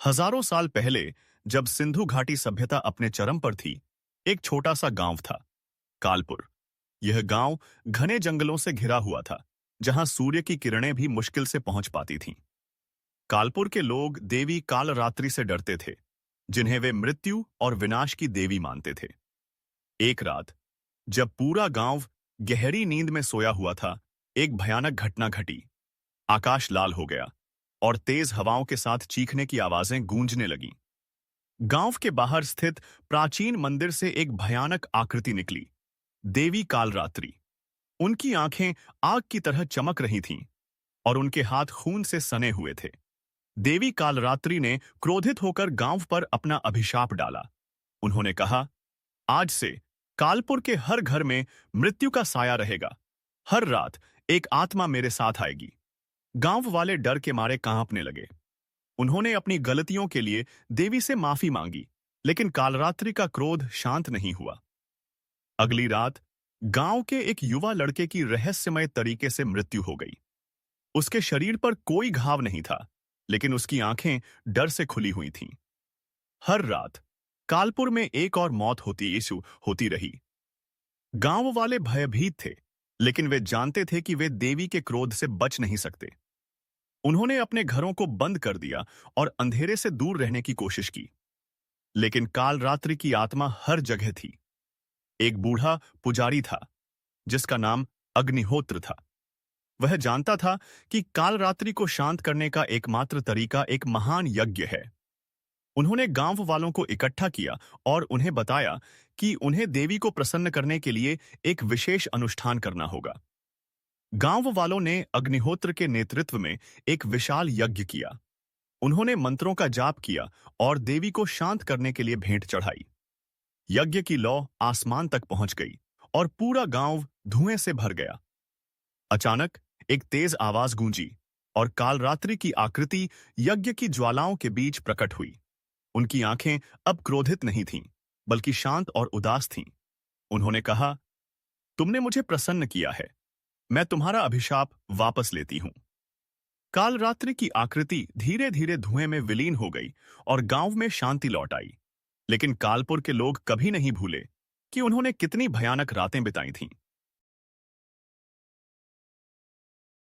हजारों साल पहले जब सिंधु घाटी सभ्यता अपने चरम पर थी, एक छोटा सा गांव था, कालपुर। यह गांव घने जंगलों से घिरा हुआ था, जहां सूर्य की किरणें भी मुश्किल से पहुंच पाती थीं। कालपुर के लोग देवी कालरात्रि से डरते थे, जिन्हें वे मृत्यु और विनाश की देवी मानते थे। एक रात, जब पूरा गांव गहरी नींद में सोया हुआ था, एक भयानक घटना घटी। आकाश लाल हो गया और तेज हवाओं के साथ चीखने की आवाजें गूंजने लगीं। गांव के बाहर स्थित प्राचीन मंदिर से एक भयानक आकृति निकली, देवी कालरात्रि। उनकी आंखें आग की तरह चमक रही थीं और उनके हाथ खून से सने हुए थे। देवी कालरात्रि ने क्रोधित होकर गांव पर अपना अभिशाप डाला। उन्होंने कहा, आज से कालपुर के हर घर में मृत्यु का साया रहेगा। हर रात एक आत्मा मेरे साथ आएगी। गांव वाले डर के मारे कांपने लगे। उन्होंने अपनी गलतियों के लिए देवी से माफी मांगी, लेकिन कालरात्रि का क्रोध शांत नहीं हुआ। अगली रात गांव के एक युवा लड़के की रहस्यमय तरीके से मृत्यु हो गई। उसके शरीर पर कोई घाव नहीं था, लेकिन उसकी आंखें डर से खुली हुई थीं। हर रात कालपुर में एक और मौत होती रही। गांव वाले भयभीत थे, लेकिन वे जानते थे कि वे देवी के क्रोध से बच नहीं सकते। उन्होंने अपने घरों को बंद कर दिया और अंधेरे से दूर रहने की कोशिश की। लेकिन कालरात्रि की आत्मा हर जगह थी। एक बूढ़ा पुजारी था, जिसका नाम अग्निहोत्र था। वह जानता था कि कालरात्रि को शांत करने का एकमात्र तरीका एक महान यज्ञ है। उन्होंने गांव वालों को इकट्ठा किया और उन्हें बताया कि उन्हें देवी को प्रसन्न करने के लिए एक विशेष अनुष्ठान करना होगा। गांव वालों ने अग्निहोत्र के नेतृत्व में एक विशाल यज्ञ किया। उन्होंने मंत्रों का जाप किया और देवी को शांत करने के लिए भेंट चढ़ाई। यज्ञ की लौ आसमान तक पहुंच गई और पूरा गांव धुएं से भर गया। अचानक एक तेज आवाज गूंजी और कालरात्रि की आकृति यज्ञ की ज्वालाओं के बीच प्रकट हुई। उनकी आंखें अब क्रोधित नहीं थीं, बल्कि शांत और उदास थीं। उन्होंने कहा, तुमने मुझे प्रसन्न किया है, मैं तुम्हारा अभिशाप वापस लेती हूं। कालरात्रि की आकृति धीरे धीरे धुएं में विलीन हो गई और गांव में शांति लौट आई। लेकिन कालपुर के लोग कभी नहीं भूले कि उन्होंने कितनी भयानक रातें बिताई थीं।